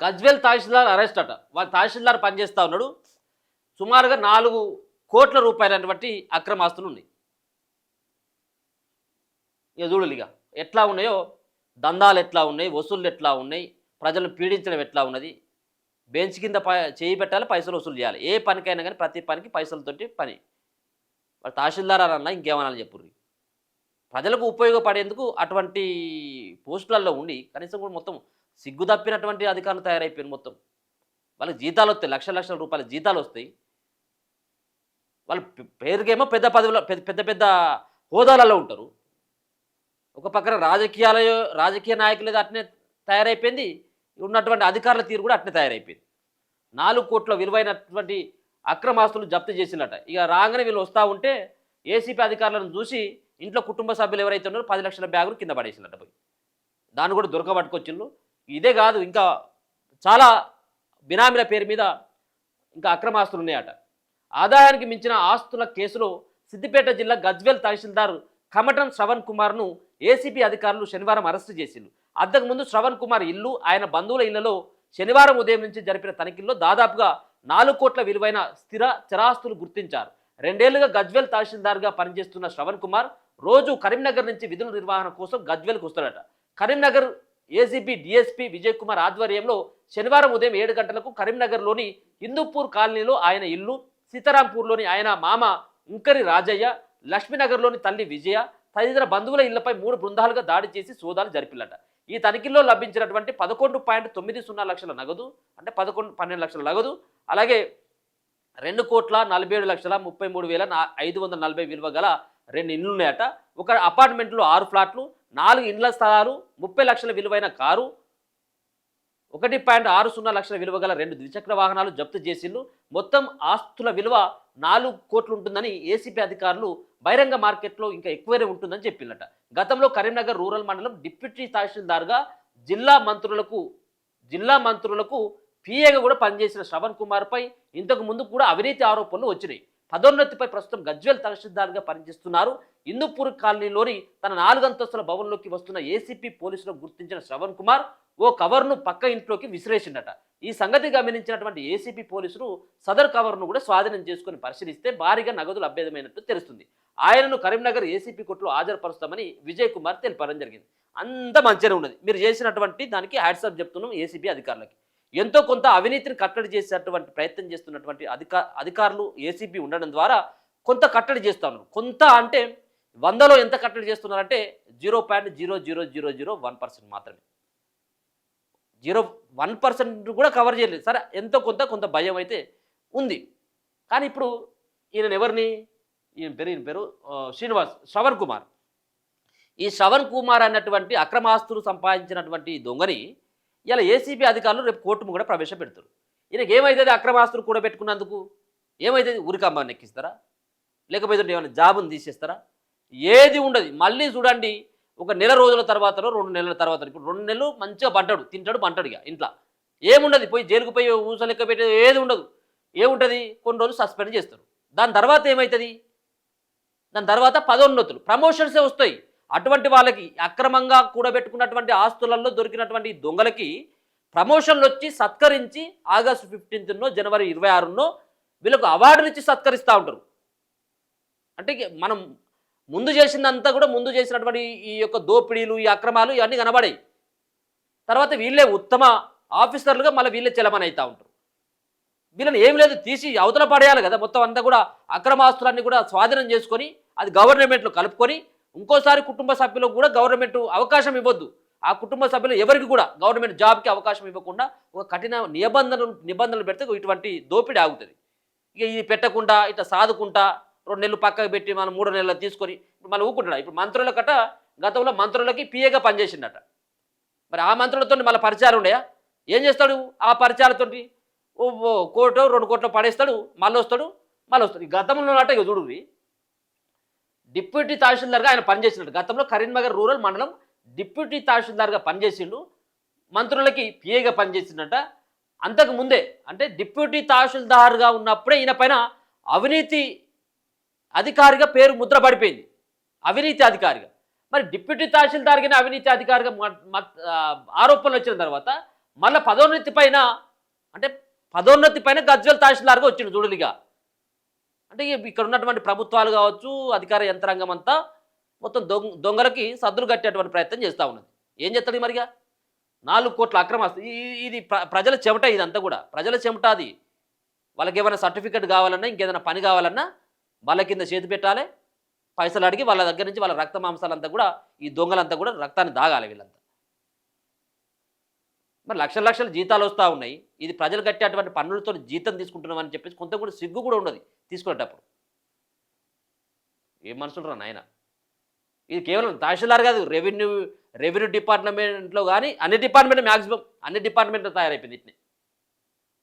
గజ్వేల్ తహసీల్దార్ arrest అట. వాళ్ళ తహసీల్దార్ పనిచేస్తూ ఉన్నాడు. సుమారుగా 4 కోట్ల రూపాయలటువంటి అక్రమ ఆస్తులు ఉన్నాయి. ఇక చూడాలి ఇక ఎట్లా ఉన్నాయో, దందాలు ఎట్లా ఉన్నాయి, వసూళ్ళు ఎట్లా ఉన్నాయి, ప్రజలను పీడించడం ఎట్లా ఉన్నది. బెంచ్ కింద చేయి పెట్టాలి, పైసలు వసూలు చేయాలి. ఏ పనికైనా కానీ ప్రతి పనికి పైసలతోటి పని. వాళ్ళు తహసీల్దార్ అన్నా ఇంకేమన్నా చెప్పుర్రి. ప్రజలకు ఉపయోగపడేందుకు అటువంటి పోస్టులలో ఉండి కనీసం కూడా మొత్తం సిగ్గు తప్పినటువంటి అధికారులు తయారైపోయారు. మొత్తం వాళ్ళకి జీతాలు వస్తాయి, లక్షల లక్షల రూపాయల జీతాలు వస్తాయి. వాళ్ళ పేరుకేమో పెద్ద పదవులు, పెద్ద పెద్ద హోదాలలో ఉంటారు. ఒక పక్కన రాజకీయ నాయకులు అట్నే తయారైపోయింది, ఉన్నటువంటి అధికారుల తీరు కూడా అట్నే తయారైపోయింది. 4 కోట్ల విలువైనటువంటి అక్రమాస్తులు జప్తు చేసినట. ఇక రాగానే వీళ్ళు వస్తూ ఉంటే ఏసీపీ అధికారులను చూసి ఇంట్లో కుటుంబ సభ్యులు ఎవరైతే ఉన్నారో 10 లక్షల బ్యాగులు కింద పడేసినట్ట పోయి. దాన్ని కూడా దొరకబట్టుకొచ్చిళ్ళు. ఇదే కాదు, ఇంకా చాలా బినామీల పేరు మీద ఇంకా అక్రమాస్తులు ఉన్నాయట. ఆదాయానికి మించిన ఆస్తుల కేసులో సిద్దిపేట జిల్లా గజ్వేల్ తహసీల్దార్ కమటం శ్రవణ్ కుమార్ను ఏసీపీ అధికారులు శనివారం అరెస్టు చేసిండ్రు. అంతకుముందు శ్రవణ్ కుమార్ ఇల్లు, ఆయన బంధువుల ఇళ్లలో శనివారం ఉదయం నుంచి జరిపిన తనిఖీల్లో దాదాపుగా 4 కోట్ల విలువైన స్థిరాస్తులు గుర్తించారు. 2 ఏళ్లుగా గజ్వేల్ తహసీల్దార్గా పనిచేస్తున్న శ్రవణ్ కుమార్ రోజు కరీంనగర్ నుంచి విధుల నిర్వహణ కోసం గజ్వేల్కు వస్తాడట. కరీంనగర్ ఏసీపీ డిఎస్పీ విజయ్ కుమార్ ఆధ్వర్యంలో శనివారం ఉదయం 7 గంటలకు కరీంనగర్లోని హిందూపూర్ కాలనీలో ఆయన ఇల్లు, సీతారాంపూర్లోని ఆయన మామ ఉంకరి రాజయ్య, లక్ష్మీనగర్లోని తల్లి విజయ తదితర బంధువుల ఇళ్లపై 3 బృందాలుగా దాడి చేసి సోదాలు జరిపిల్లట. ఈ తనిఖీల్లో లభించినటువంటి 11.90 లక్షల నగదు, అంటే 12 లక్షల నగదు, అలాగే 2,47,33,540 విలువ గల 2 ఇండ్లు ఉన్నాయట. ఒక అపార్ట్మెంట్లో 6 ఫ్లాట్లు, 4 ఇండ్ల స్థలాలు, 30 లక్షల విలువైన కారు, 1.60 లక్షల విలువ గల 2 ద్విచక్ర వాహనాలు జప్తు చేసిండ్రు. మొత్తం ఆస్తుల విలువ 4 కోట్లు ఉంటుందని ఏసీపీ అధికారులు బహిరంగ మార్కెట్లో ఇంకా ఎక్కువనే ఉంటుందని చెప్పిల్లట. గతంలో కరీంనగర్ రూరల్ మండలం డిప్యూటీ తహసీల్దార్గా జిల్లా మంత్రులకు పీఏగా కూడా పనిచేసిన శ్రవణ్ కుమార్పై ఇంతకు ముందు కూడా అవినీతి ఆరోపణలు వచ్చినాయి. పదోన్నతిపై ప్రస్తుతం గజ్వేల్ తహసీల్దార్గా పనిచేస్తున్నారు. హిందూపూర్ కాలనీలోని తన 4 అంతస్తుల భవన్లోకి వస్తున్న ఏసీపీ పోలీసులను గుర్తించిన శ్రవణ్ కుమార్ ఓ కవర్ను పక్క ఇంట్లోకి విసిరేసిండట. ఈ సంగతి గమనించినటువంటి ఏసీపీ పోలీసులు సదర్ కవర్ను కూడా స్వాధీనం చేసుకుని పరిశీలిస్తే భారీగా నగదు లభ్యమైనట్టు తెలుస్తుంది. ఆయనను కరీంనగర్ ఏసీపీ కోర్టులో హాజరుపరుస్తామని విజయ్ కుమార్ తెలిపడం జరిగింది. అంత మంచిగానే ఉన్నది. మీరు చేసినటువంటి దానికి హ్యాట్సాప్ చెప్తున్నాం ఏసీబీ అధికారులకి. ఎంతో కొంత అవినీతిని కట్టడి చేసేటువంటి ప్రయత్నం చేస్తున్నటువంటి అధికారులు ఏసీబీ ఉండడం ద్వారా కొంత కట్టడి చేస్తూ ఉన్నారు. కొంత అంటే 100లో ఎంత కట్టడి చేస్తున్నారంటే 0.00001% మాత్రమే. 1% కూడా కవర్ చేయలేదు. సరే, ఎంతో కొంత భయం అయితే ఉంది. కానీ ఇప్పుడు ఈయన పేరు శ్రవణ్ కుమార్. ఈ శ్రవణ్ కుమార్ అన్నటువంటి అక్రమాస్తులు సంపాదించినటువంటి దొంగని ఇలా ఏసీబీ అధికారులు రేపు కోర్టు కూడా ప్రవేశపెడతారు. ఈయనకి ఏమైతుంది అక్రమాస్తులు కూడా పెట్టుకున్నందుకు? ఏమైతుంది? ఉరికమ్మాన్ని ఎక్కిస్తారా? లేకపోతే ఏమైనా జాబును తీసేస్తారా? ఏది ఉండదు. మళ్ళీ చూడండి, ఒక నెల రోజుల తర్వాతనో 2 నెలల తర్వాత, ఇప్పుడు 2 నెలలు మంచిగా తింటాడు ఇక ఇంట్లో ఏముండదు. పోయి జైలుకు పోయి ఊసలెక్క పెట్టేది ఏది ఉండదు. ఏముంటుంది? కొన్ని రోజులు సస్పెండ్ చేస్తారు. దాని తర్వాత ఏమవుతుంది? దాని తర్వాత పదోన్నతులు, ప్రమోషన్సే వస్తాయి. అటువంటి వాళ్ళకి అక్రమంగా కూడబెట్టుకున్నటువంటి ఆస్తులలో దొరికినటువంటి దొంగలకి ప్రమోషన్లు వచ్చి సత్కరించి ఆగస్టు 15నో జనవరి 26నో వీళ్ళకు అవార్డులు ఇచ్చి సత్కరిస్తూ ఉంటారు. అంటే మనం ముందు చేసినటువంటి ఈ యొక్క దోపిడీలు, ఈ అక్రమాలు ఇవన్నీ కనబడాయి. తర్వాత వీళ్ళే ఉత్తమ ఆఫీసర్లుగా మళ్ళీ వీళ్ళే చెలమని అవుతూ ఉంటారు. వీళ్ళని ఏం లేదు, తీసి అవతల పడేయాలి కదా. మొత్తం అంతా కూడా అక్రమాస్తులన్నీ కూడా స్వాధీనం చేసుకొని అది గవర్నమెంట్లో కలుపుకొని ఇంకోసారి కుటుంబ సభ్యులకు కూడా గవర్నమెంట్ అవకాశం ఇవ్వద్దు. ఆ కుటుంబ సభ్యులు ఎవరికి కూడా గవర్నమెంట్ జాబ్కి అవకాశం ఇవ్వకుండా ఒక కఠిన నిబంధనలు పెడితే ఇటువంటి దోపిడీ ఆగుతుంది. ఇక ఇది పెట్టకుండా ఇట్లా సాదుకుంటా 2 నెలలు పక్కకు పెట్టి మనం 3 నెలలు తీసుకొని మనం ఊకుంటున్నాం. ఇప్పుడు మంత్రులకట గతంలో మంత్రులకి పీఏగా పనిచేసిండట. మరి ఆ మంత్రులతో మళ్ళీ పరిచయాలు ఉన్నాయా? ఏం చేస్తాడు? ఆ పరిచయాలతో కోటో 2 కోట్లు పడేస్తాడు, మళ్ళీ వస్తాడు. ఈ గతంలో అట ఇక చూడు, డిప్యూటీ తహసీల్దార్గా ఆయన పనిచేసినట్టు. గతంలో కరీంనగర్ రూరల్ మండలం డిప్యూటీ తహసీల్దార్గా పనిచేసిండు, మంత్రులకి పీఏగా పనిచేసిండట. అంతకు ముందే అంటే డిప్యూటీ తహసీల్దార్గా ఉన్నప్పుడే ఈయన పైన అవినీతి అధికారిగా పేరు ముద్ర పడిపోయింది. అవినీతి అధికారిగా. మరి డిప్యూటీ తహసీల్దార్గానే అవినీతి అధికారిగా ఆరోపణలు వచ్చిన తర్వాత మళ్ళీ పదోన్నతి పైన అంటే పదోన్నతి పైన గజ్వెల్ తహసీల్దార్గా వచ్చిండు చూడలిగా. అంటే ఇక్కడ ఉన్నటువంటి ప్రభుత్వాలు కావచ్చు, అధికార యంత్రాంగం అంతా మొత్తం దొంగలకి సద్దులు కట్టేటువంటి ప్రయత్నం చేస్తూ ఉన్నది. ఏం చేస్తాడు మరిగా? 4 కోట్ల అక్రమ ఇది ప్రజల చెమట, ఇదంతా కూడా ప్రజల చెమట. అది వాళ్ళకి ఏమైనా సర్టిఫికెట్ కావాలన్నా, ఇంకేదైనా పని కావాలన్నా వాళ్ళ కింద చేతి పెట్టాలి, పైసలు అడిగి వాళ్ళ దగ్గర నుంచి వాళ్ళ రక్త మాంసాలంతా కూడా ఈ దొంగలంతా కూడా రక్తాన్ని దాగాలి వీళ్ళంతా. మరి లక్షల లక్షల జీతాలు వస్తూ ఉన్నాయి. ఇది ప్రజలు కట్టేటువంటి పన్నులతో జీతం తీసుకుంటున్నామని చెప్పేసి కొంత కూడా సిగ్గు కూడా ఉన్నది తీసుకునేటప్పుడు. ఏం మనుషులు రా నాయన. ఇది కేవలం తహసీల్దార్ కాదు, రెవెన్యూ డిపార్ట్మెంట్లో కానీ అన్ని డిపార్ట్మెంట్ మ్యాక్సిమం అన్ని డిపార్ట్మెంట్లో తయారైపోయింది ఇట్నే.